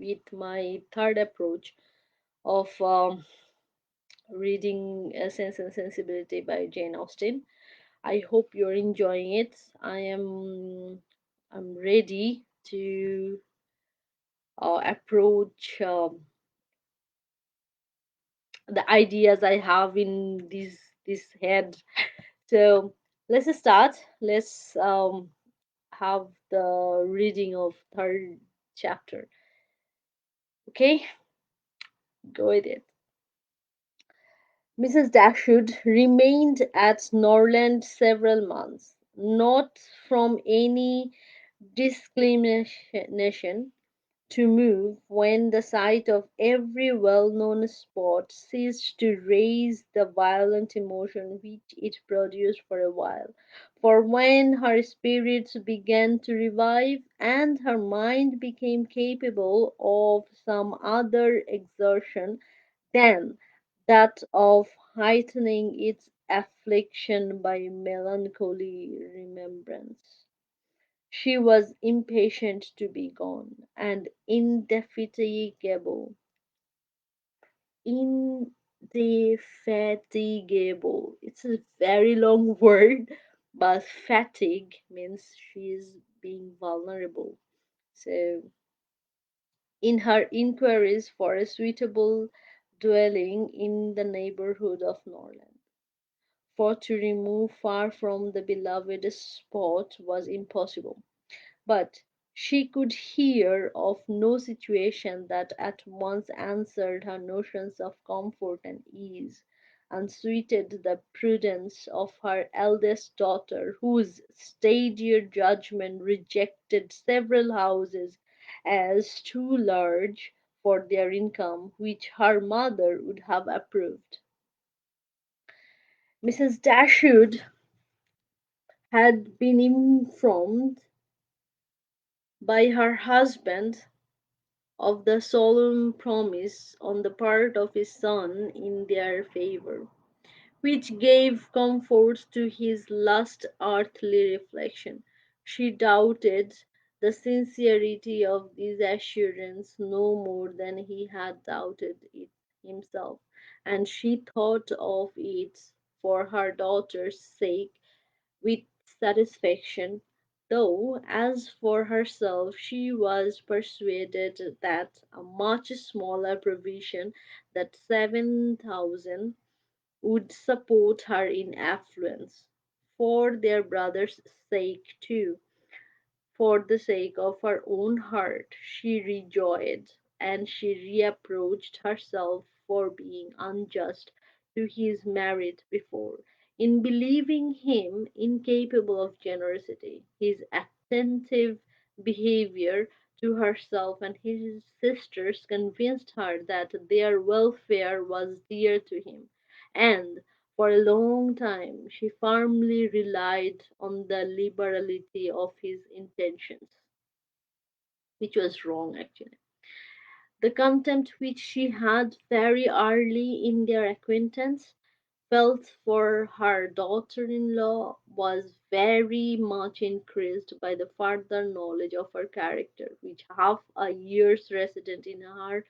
with my third approach of reading Sense and Sensibility by Jane Austen. I hope you're enjoying it. I'm ready to approach the ideas I have in this head. So let's start. Let's have the reading of third chapter. Okay, go with it. Mrs. Dashwood remained at Norland several months, not from any disinclination to move when the sight of every well known spot ceased to raise the violent emotion which it produced for a while. For when her spirits began to revive, and her mind became capable of some other exertion than that of heightening its affliction by melancholy remembrance, she was impatient to be gone, and indefatigable. Indefatigable. It's a very long word, but fatigue means she is being vulnerable. So, in her inquiries for a suitable dwelling in the neighborhood of Norland, for to remove far from the beloved spot was impossible. But she could hear of no situation that at once answered her notions of comfort and ease, and suited the prudence of her eldest daughter, whose staidier judgment rejected several houses as too large for their income, which her mother would have approved. Mrs. Dashwood had been informed by her husband of the solemn promise on the part of his son in their favor, which gave comfort to his last earthly reflection. She doubted the sincerity of this assurance no more than he had doubted it himself, and she thought of it for her daughter's sake with satisfaction, though as for herself she was persuaded that a much smaller provision than 7,000 would support her in affluence, for their brother's sake too. For the sake of her own heart, she rejoiced, and she reproached herself for being unjust to his merit before, in believing him incapable of generosity. His attentive behavior to herself and his sisters convinced her that their welfare was dear to him, and for a long time she firmly relied on the liberality of his intentions, which was wrong actually. The contempt which she had very early in their acquaintance felt for her daughter in law was very much increased by the further knowledge of her character, which half a year's residence in her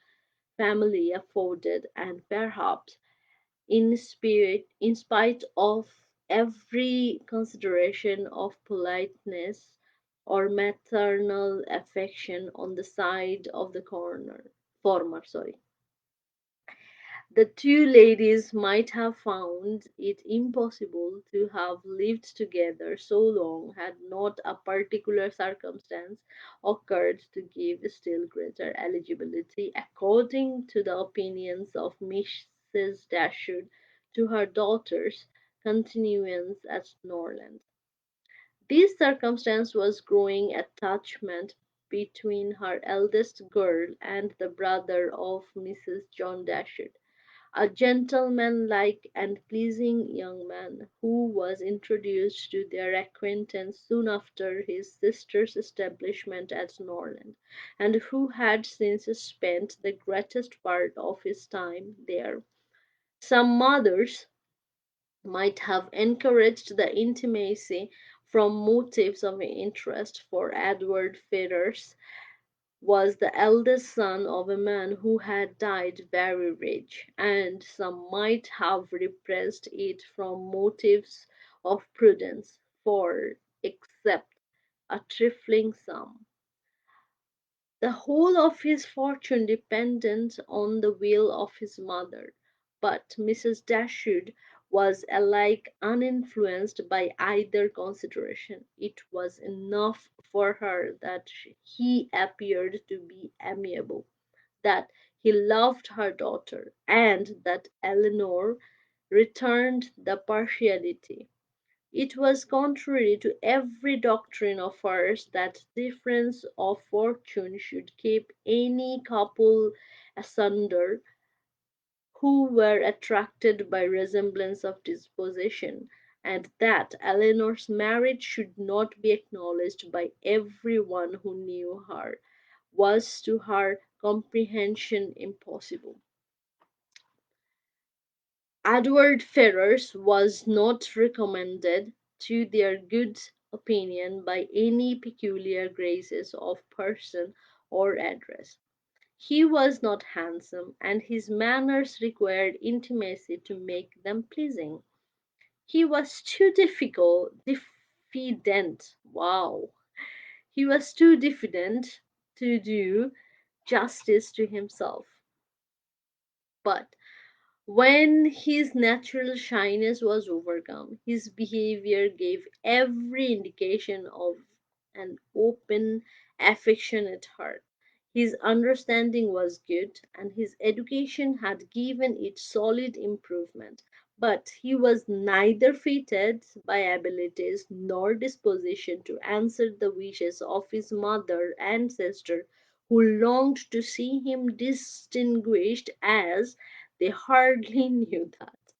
family afforded, and perhaps in spite of every consideration of politeness or maternal affection on the side of the former. Sorry. The two ladies might have found it impossible to have lived together so long had not a particular circumstance occurred to give still greater eligibility, according to the opinions of Mrs. Dashwood, to her daughter's continuance at Norland. This circumstance was growing attachment between her eldest girl and the brother of Mrs. John Dashwood, a gentlemanlike and pleasing young man, who was introduced to their acquaintance soon after his sister's establishment at Norland, and who had since spent the greatest part of his time there. Some mothers might have encouraged the intimacy from motives of interest for Edward Ferrars, was the eldest son of a man who had died very rich, and some might have repressed it from motives of prudence, for, except a trifling sum, the whole of his fortune depended on the will of his mother. But Mrs. Dashwood was alike uninfluenced by either consideration. It was enough for her that he appeared to be amiable, that he loved her daughter, and that Eleanor returned the partiality. It was contrary to every doctrine of hers that difference of fortune should keep any couple asunder who were attracted by resemblance of disposition, and that Eleanor's marriage should not be acknowledged by every one who knew her, was to her comprehension impossible. Edward Ferrars was not recommended to their good opinion by any peculiar graces of person or address. He was not handsome, and his manners required intimacy to make them pleasing. He was too diffident. Wow. He was too diffident to do justice to himself. But when his natural shyness was overcome, his behavior gave every indication of an open, affectionate heart. His understanding was good, and his education had given it solid improvement. But he was neither fitted by abilities nor disposition to answer the wishes of his mother and sister, who longed to see him distinguished as they hardly knew that.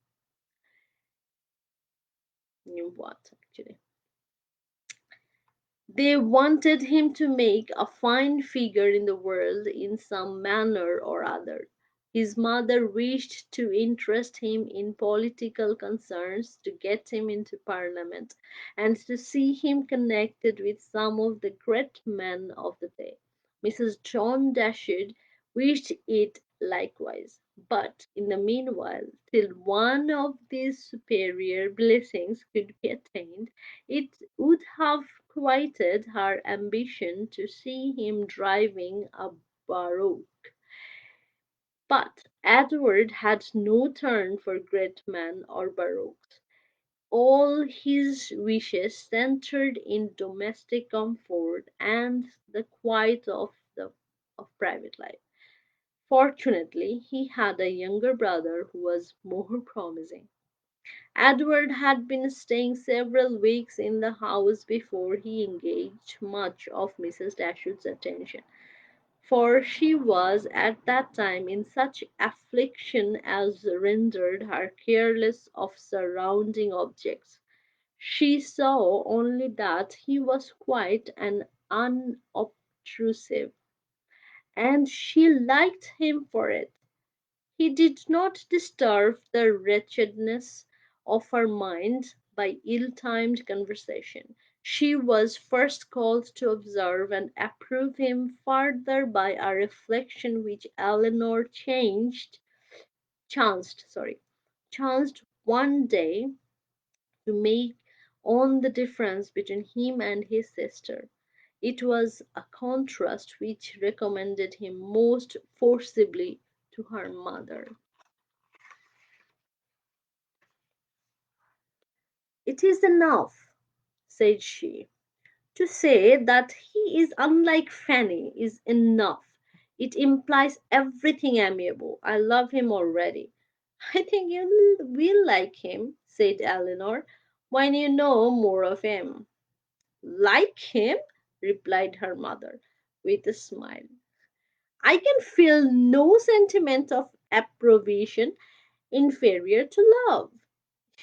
Knew what, actually? They wanted him to make a fine figure in the world in some manner or other. His mother wished to interest him in political concerns, to get him into Parliament, and to see him connected with some of the great men of the day. Mrs. John Dashwood wished it likewise. But in the meanwhile, till one of these superior blessings could be attained, it would have quieted her ambition to see him driving a barouche. But Edward had no turn for great men or barouches. All his wishes centred in domestic comfort and the quiet of private life. Fortunately, he had a younger brother who was more promising. Edward had been staying several weeks in the house before he engaged much of Mrs. Dashwood's attention, for she was at that time in such affliction as rendered her careless of surrounding objects. She saw only that he was quiet and unobtrusive, and she liked him for it. He did not disturb the wretchedness of her mind by ill-timed conversation. She was first called to observe and approve him further by a reflection which Eleanor chanced one day to make on the difference between him and his sister. It was a contrast which recommended him most forcibly to her mother. "It is enough," said she, "to say that he is unlike Fanny is enough. It implies everything amiable. I love him already." "I think you will like him," said Eleanor, "when you know more of him." "Like him?" replied her mother, with a smile. "I can feel no sentiment of approbation inferior to love.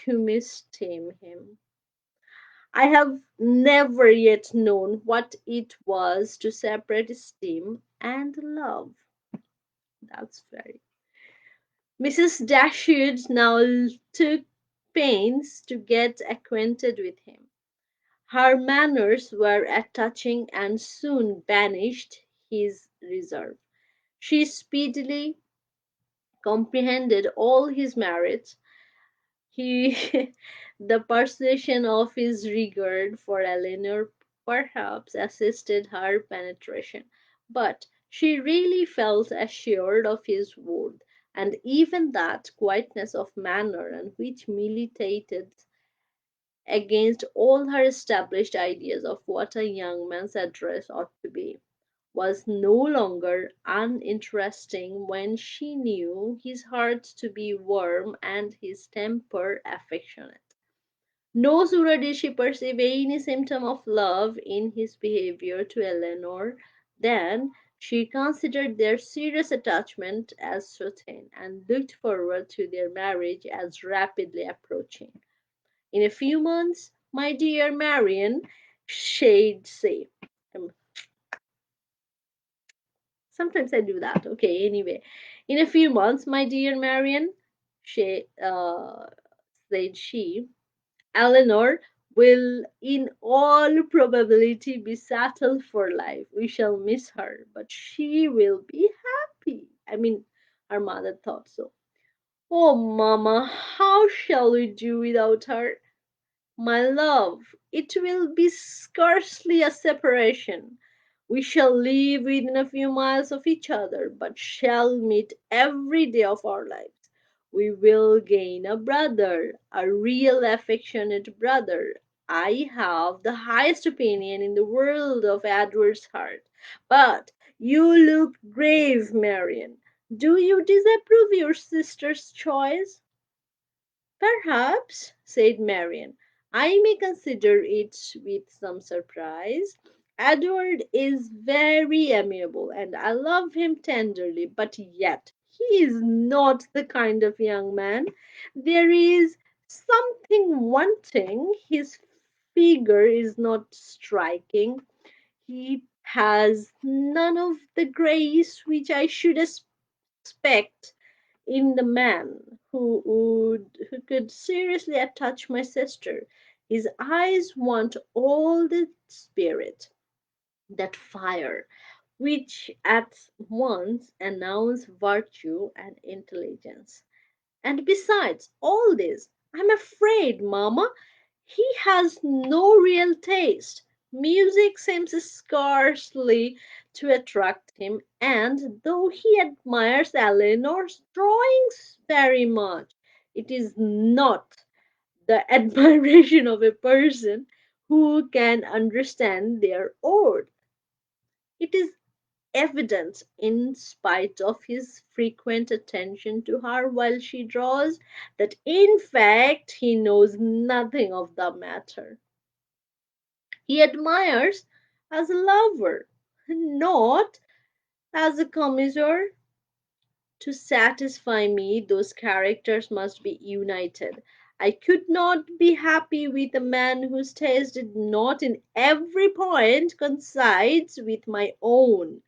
You misesteem him. I have never yet known what it was to separate esteem and love." That's very. Mrs. Dashwood now took pains to get acquainted with him. Her manners were touching and soon banished his reserve. She speedily comprehended all his merits. He, the persuasion of his regard for Eleanor perhaps assisted her penetration, but she really felt assured of his worth, and even that quietness of manner and which militated against all her established ideas of what a young man's address ought to be, was no longer uninteresting when she knew his heart to be warm and his temper affectionate. No sooner did she perceive any symptom of love in his behavior to Eleanor than she considered their serious attachment as certain, and looked forward to their marriage as rapidly approaching. In a few months, my dear Marian, she'd say. Um, Sometimes I do that. Okay, anyway. In a few months, my dear Marian, said she, Eleanor will in all probability be settled for life. We shall miss her, but she will be happy. I mean, her mother thought so. Oh, mamma, how shall we do without her? My love, it will be scarcely a separation. We shall live within a few miles of each other, but shall meet every day of our lives. We will gain a brother, a real affectionate brother. I have the highest opinion in the world of Edward's heart. But you look grave, Marian. Do you disapprove your sister's choice? Perhaps, said Marian, I may consider it with some surprise. Edward is very amiable, and I love him tenderly, but yet he is not the kind of young man. There is something wanting. His figure is not striking. He has none of the grace which I should expect in the man who could seriously attach my sister. His eyes want all the spirit, that fire, which at once announce virtue and intelligence. And besides all this, I'm afraid, mamma, he has no real taste. Music seems scarcely to attract him, and though he admires Eleanor's drawings very much, it is not the admiration of a person who can understand their art. It is evident, in spite of his frequent attention to her while she draws, that in fact he knows nothing of the matter. He admires as a lover, not as a commissaire. To satisfy me, those characters must be united. I could not be happy with a man whose taste did not in every point coincides with my own.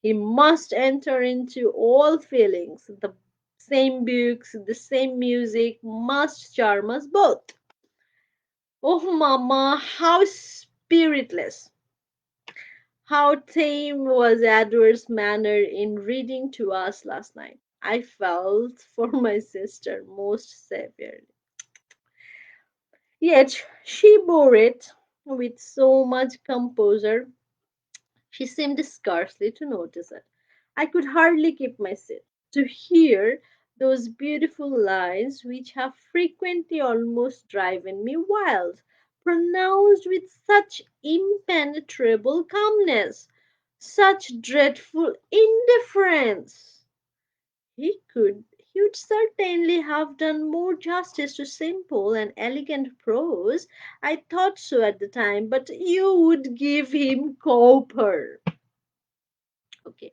He must enter into all feelings. The same books, the same music must charm us both. Oh, mamma, how spiritless! How tame was Edward's manner in reading to us last night. I felt for my sister most severely. Yet she bore it with so much composure, she seemed scarcely to notice it. I could hardly keep my seat. To hear those beautiful lines which have frequently almost driven me wild, pronounced with such impenetrable calmness, such dreadful indifference. He would certainly have done more justice to simple and elegant prose. I thought so at the time, but you would give him Cowper. Okay.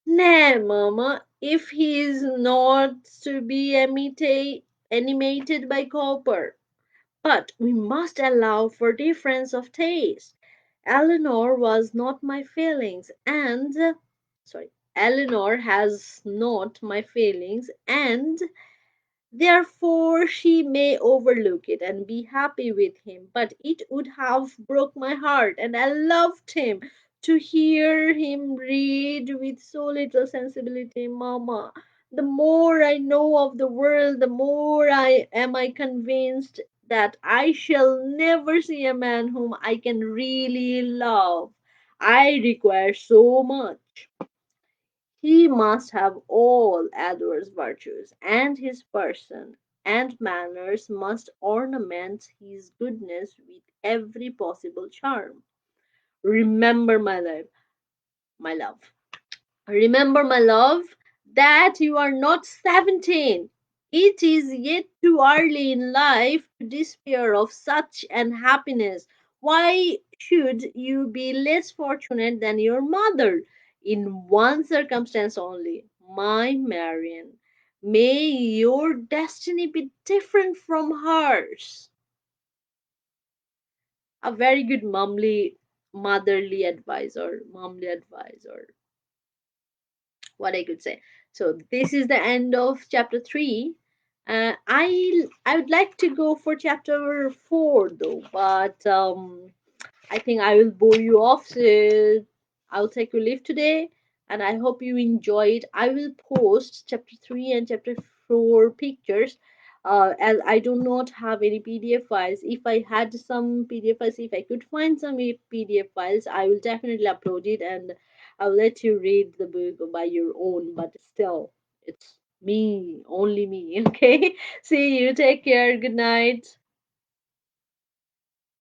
Nay, mamma, if he is not to be animated by Cowper. But we must allow for difference of taste. Eleanor was not my feelings, and sorry, Eleanor has not my feelings, and therefore she may overlook it and be happy with him. But it would have broke my heart, and I loved him to hear him read with so little sensibility, Mama. The more I know of the world, the more I convinced that I shall never see a man whom I can really love. I require so much. He must have all Edward's virtues, and his person and manners must ornament his goodness with every possible charm. Remember, my love. Remember, my love, that you are not 17. It is yet too early in life to despair of such an happiness. Why should you be less fortunate than your mother? In one circumstance only, my Marian. May your destiny be different from hers. A very good mumly advisor, what I could say. So this is the end of chapter 3. I would like to go for chapter 4 though, but I think I will bore you off. So I'll take your leave today, and I hope you enjoyed. I will post chapter 3 and chapter 4 pictures. As I do not have any PDF files. If I had some PDF files, if I could find some PDF files, I will definitely upload it and I'll let you read the book by your own. But still, it's me, only me. Okay. See you. Take care. Good night.